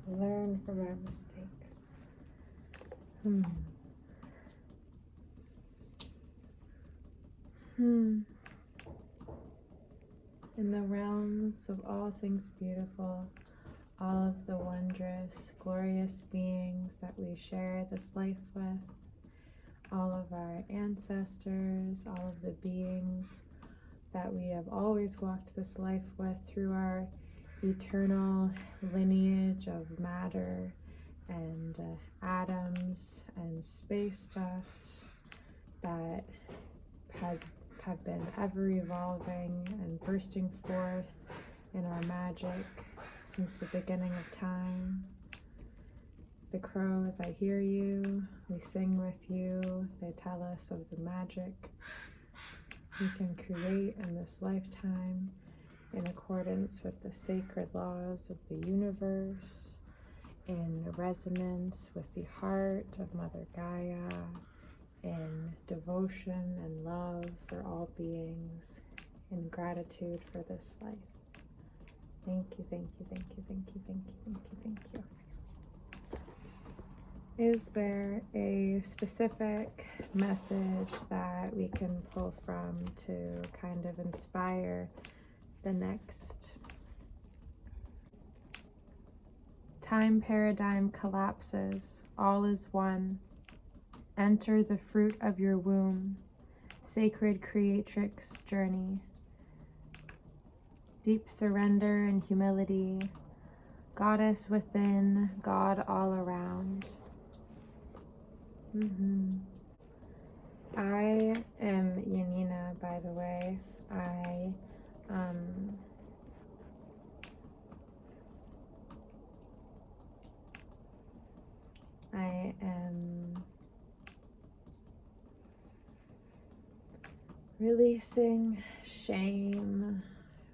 Learn from our mistakes. In the realms of all things beautiful, all of the wondrous, glorious beings that we share this life with, all of our ancestors, all of the beings that we have always walked this life with through our eternal lineage of matter and atoms and space dust that have been ever evolving and bursting forth in our magic since the beginning of time. The crows, I hear you, we sing with you, they tell us of the magic we can create in this lifetime in accordance with the sacred laws of the universe, in resonance with the heart of Mother Gaia, in devotion and love for all beings, in gratitude for this life. Thank you, thank you, thank you, thank you, thank you, thank you, thank you. Is there a specific message that we can pull from to kind of inspire the next? Time paradigm collapses, all is one. Enter the fruit of your womb, sacred creatrix journey. Deep surrender and humility, goddess within, God all around. I am Yanina, by the way. I am releasing shame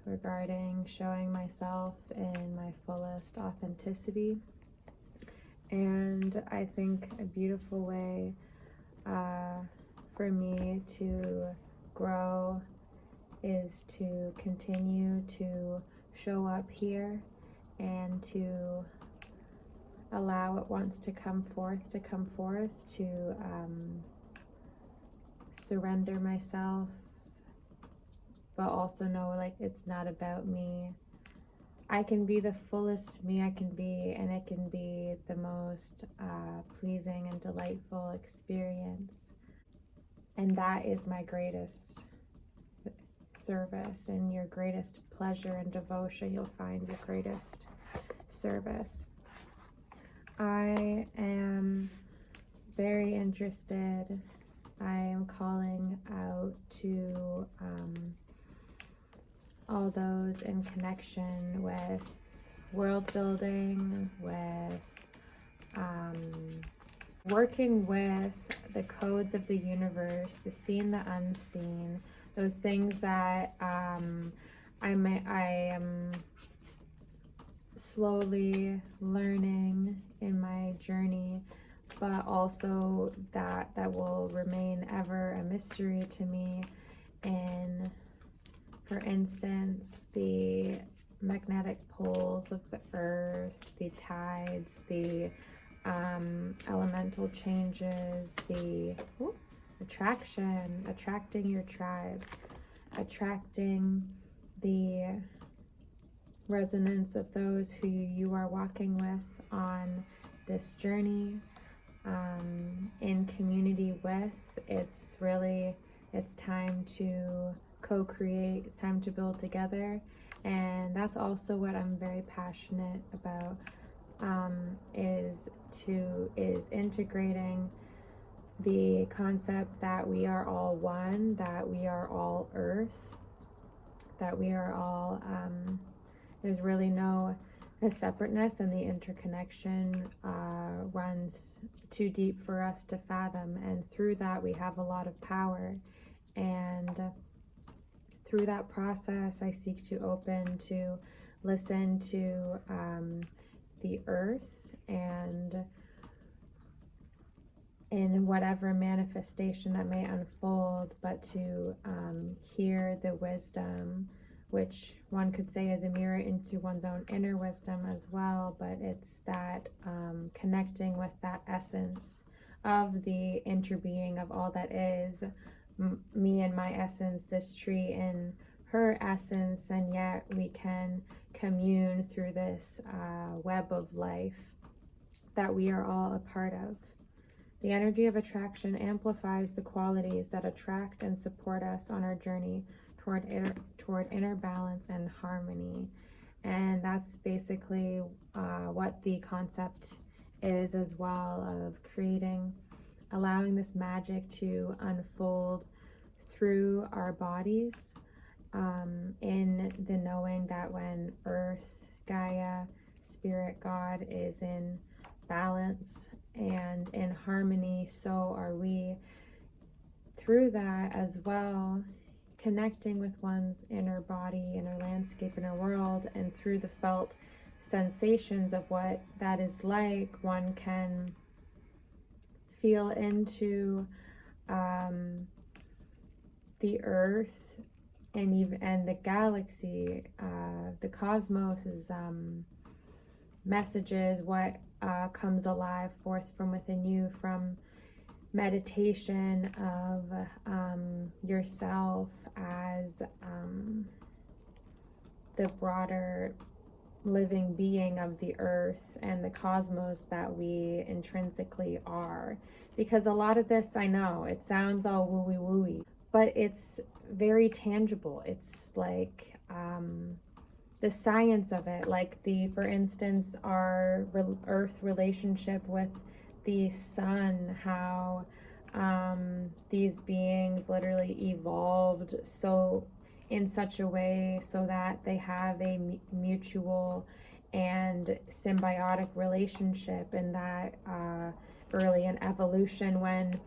regarding showing myself in my fullest authenticity. And I think a beautiful way for me to grow is to continue to show up here and to allow what wants to come forth, to surrender myself, but also know like it's not about me. I can be the fullest me I can be, and it can be the most pleasing and delightful experience. And that is my greatest service. In your greatest pleasure and devotion, you'll find your greatest service. I am very interested. I am calling out to all those in connection with world building, with working with the codes of the universe, the seen, the unseen, those things that I am slowly learning in my journey, but also that will remain ever a mystery to me. And for instance, the magnetic poles of the earth, the tides, the elemental changes, the attracting your tribe, attracting the resonance of those who you are walking with on this journey, in community with. It's time to co-create, it's time to build together. And that's also what I'm very passionate about, is integrating the concept that we are all one, that we are all earth, that we are all there's really no separateness, and the interconnection runs too deep for us to fathom. And through that, we have a lot of power. And through that process, I seek to open to listen to the earth, and in whatever manifestation that may unfold, but to hear the wisdom which one could say is a mirror into one's own inner wisdom as well, but it's that connecting with that essence of the interbeing of all that is, me and my essence, this tree in her essence, and yet we can commune through this web of life that we are all a part of. The energy of attraction amplifies the qualities that attract and support us on our journey toward inner balance and harmony. And that's basically what the concept is as well, of creating, allowing this magic to unfold through our bodies, in the knowing that when Earth, Gaia, Spirit, God is in balance and in harmony, so are we. Through that as well, connecting with one's inner body, inner landscape, inner world, and through the felt sensations of what that is like, one can feel into the earth and the galaxy, the cosmos's messages, what comes alive forth from within you, from meditation of yourself as the broader living being of the earth and the cosmos that we intrinsically are. Because a lot of this, I know, it sounds all wooey wooey, but it's very tangible. It's like the science of it, like for instance, our earth relationship with the sun, how these beings literally evolved so in such a way so that they have a mutual and symbiotic relationship, and that early in evolution, when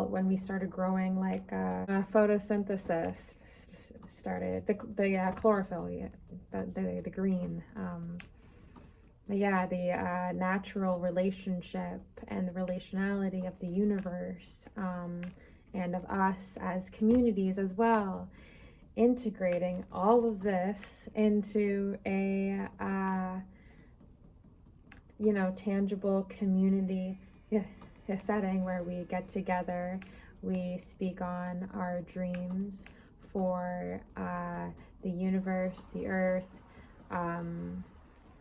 when we started growing, like photosynthesis started, the chlorophyll, the green, the natural relationship and the relationality of the universe, and of us as communities as well, integrating all of this into a tangible community setting where we get together, we speak on our dreams for the universe, the earth,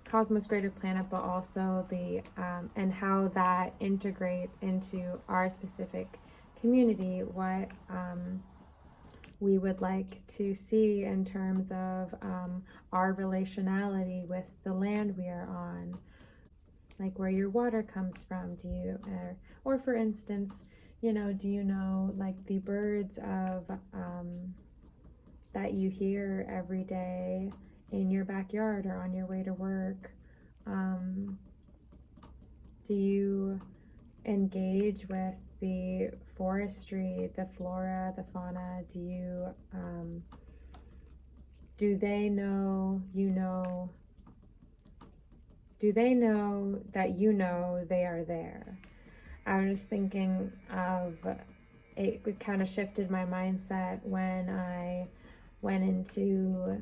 cosmos, greater planet, but also the and how that integrates into our specific community, what we would like to see in terms of our relationality with the land we are on, like where your water comes from. Do you or for instance, do you know, like, the birds of that you hear every day in your backyard or on your way to work? Do you engage with the forestry, the flora, the fauna? Do they know do they know that they are there? I was just thinking of it kind of shifted my mindset when I went into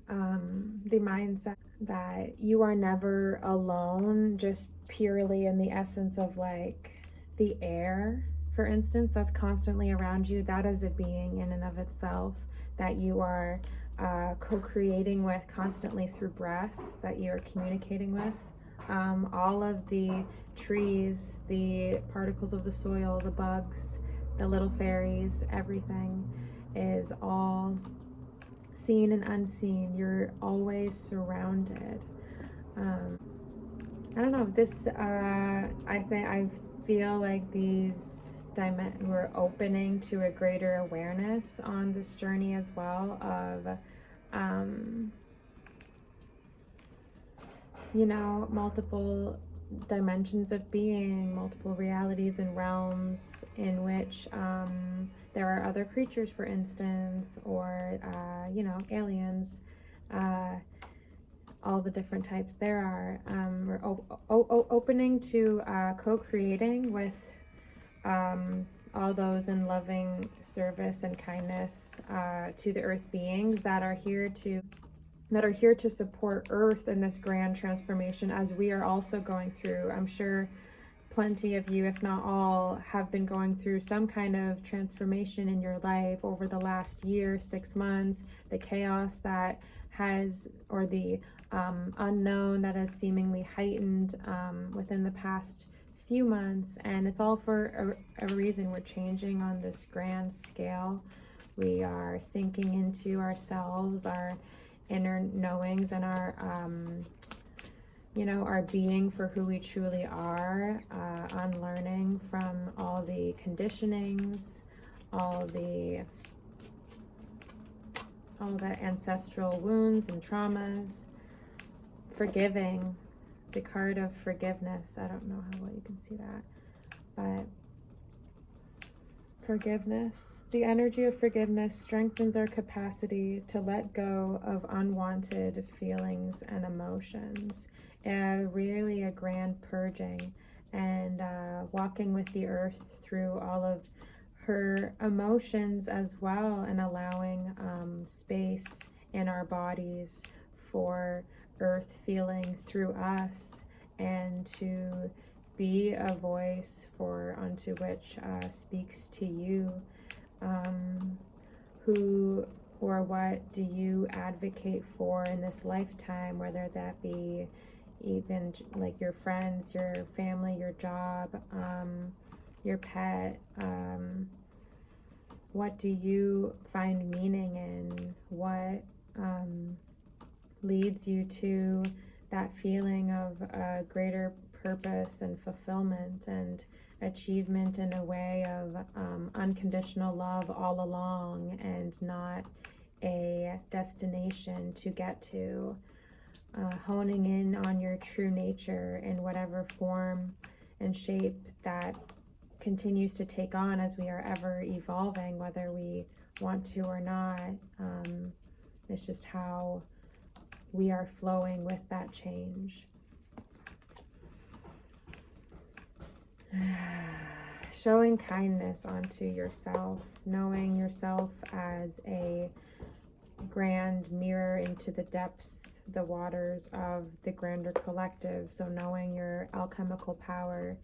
the mindset that you are never alone, just purely in the essence of, like, the air, for instance, that's constantly around you. That is a being in and of itself that you are co-creating with constantly through breath, that you are communicating with. All of the trees, the particles of the soil, the bugs, the little fairies, everything is all seen and unseen. You're always surrounded. I don't know, this I feel like we're opening to a greater awareness on this journey as well, of multiple dimensions of being, multiple realities and realms in which there are other creatures, for instance, or aliens, all the different types there are. We're opening to co-creating with all those in loving service and kindness to the earth beings that are here to support Earth in this grand transformation, as we are also going through. I'm sure plenty of you, if not all, have been going through some kind of transformation in your life over the last year, 6 months, the chaos that has, or the unknown that has seemingly heightened within the past few months. And it's all for a reason. We're changing on this grand scale. We are sinking into ourselves, our inner knowings, and our our being for who we truly are, unlearning from all the conditionings, all the ancestral wounds and traumas, forgiving, the card of forgiveness. I don't know how well you can see that, but forgiveness, the energy of forgiveness strengthens our capacity to let go of unwanted feelings and emotions. Really a grand purging, and walking with the earth through all of her emotions as well, and allowing space in our bodies for earth feeling through us, and to be a voice for unto which speaks to you. Who or what do you advocate for in this lifetime, whether that be even like your friends, your family, your job, your pet? What do you find meaning in? What leads you to that feeling of a greater purpose and fulfillment and achievement, in a way of unconditional love all along, and not a destination to get to? Honing in on your true nature in whatever form and shape that continues to take on, as we are ever evolving, whether we want to or not. It's just how we are flowing with that change. Showing kindness onto yourself, knowing yourself as a grand mirror into the depths, the waters of the grander collective. So knowing your alchemical power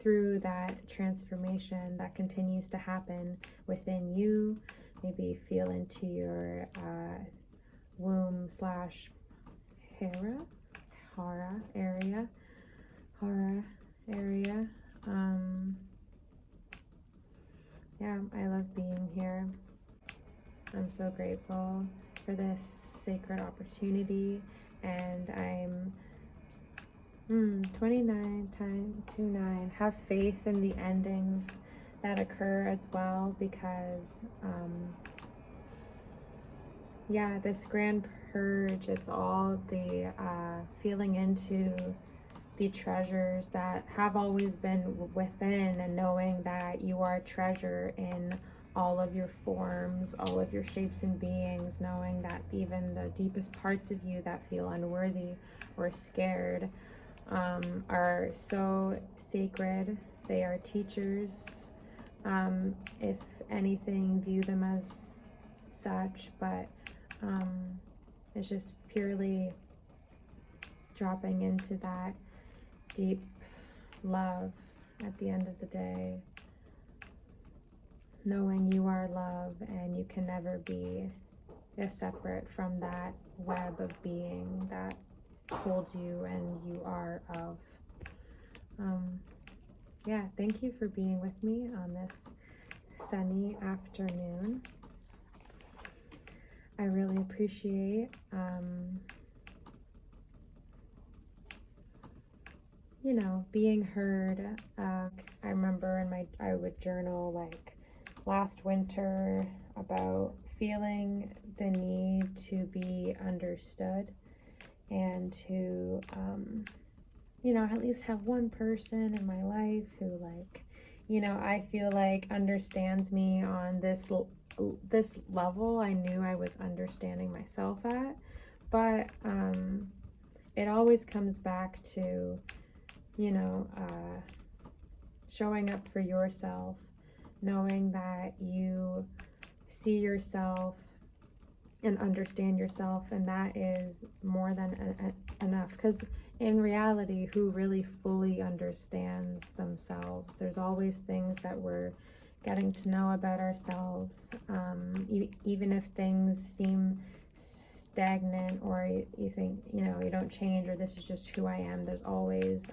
through that transformation that continues to happen within you. Maybe feel into your womb slash hara area. Yeah, I love being here. I'm so grateful for this sacred opportunity, and I'm 29 times 29. Have faith in the endings that occur as well, because this grand purge, it's all the feeling into the treasures that have always been within, and knowing that you are a treasure in all of your forms, all of your shapes and beings, knowing that even the deepest parts of you that feel unworthy or scared are so sacred. They are teachers. If anything, view them as such, but it's just purely dropping into that deep love at the end of the day, knowing you are love and you can never be separate from that web of being that holds you and you are of. Thank you for being with me on this sunny afternoon. I really appreciate being heard. I remember I would journal like last winter about feeling the need to be understood, and to at least have one person in my life who I feel like understands me on this level I knew I was understanding myself at. But it always comes back to showing up for yourself, knowing that you see yourself and understand yourself, and that is more than enough. Because in reality, who really fully understands themselves? There's always things that we're getting to know about ourselves, even if things seem stagnant, or you think, you know, you don't change, or this is just who I am. There's always,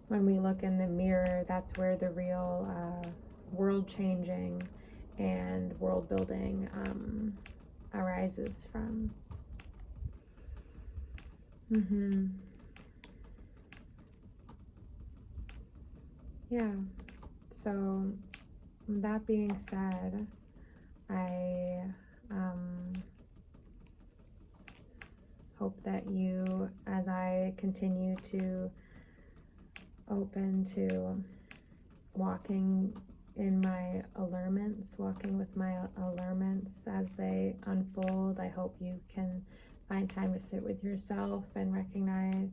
when we look in the mirror, that's where the real world changing and world building arises from. Yeah, so that being said, I hope that you, as I continue to open to walking in my allurements, walking with my allurements as they unfold, I hope you can find time to sit with yourself and recognize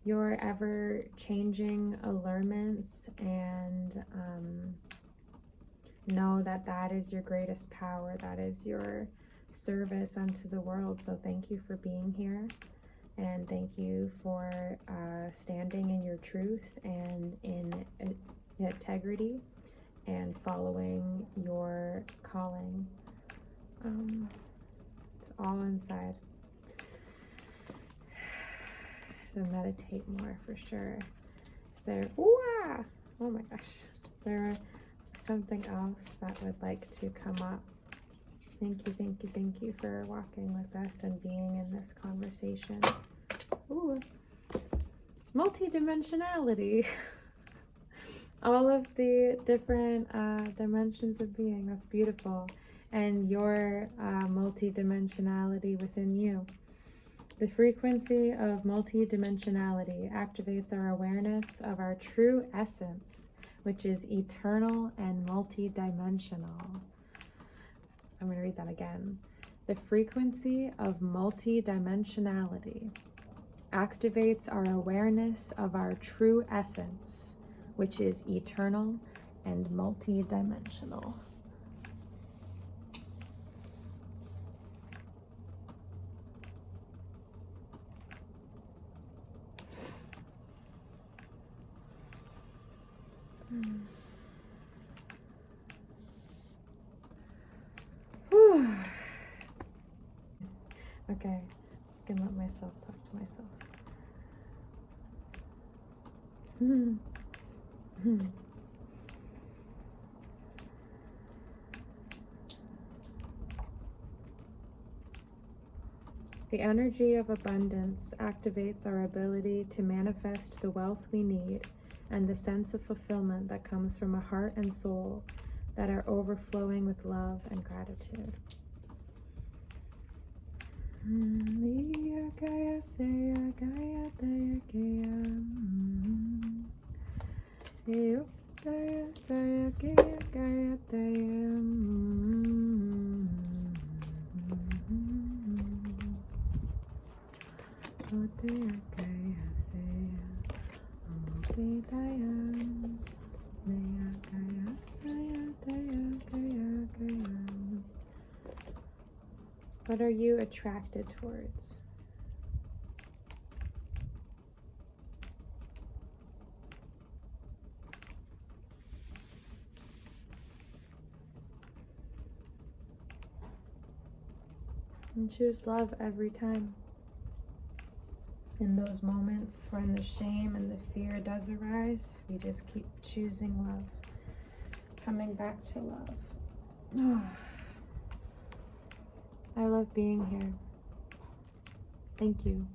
your ever changing allurements, and know that that is your greatest power, that is your service unto the world. So thank you for being here, and thank you for standing in your truth and in integrity and following your calling. It's all inside. To meditate more for sure. Is there, oh my gosh, is there something else that would like to come up? Thank you for walking with us and being in this conversation. Ooh, multidimensionality. All of the different dimensions of being. That's beautiful. And your multidimensionality within you. The frequency of multidimensionality activates our awareness of our true essence, which is eternal and multidimensional. I'm going to read that again. The frequency of multidimensionality activates our awareness of our true essence, which is eternal and multidimensional. Okay, I can let myself talk to myself. The energy of abundance activates our ability to manifest the wealth we need and the sense of fulfillment that comes from a heart and soul that are overflowing with love and gratitude. What are you attracted towards? And choose love every time. In those moments when the shame and the fear does arise, we just keep choosing love, coming back to love. Oh, I love being here. Thank you.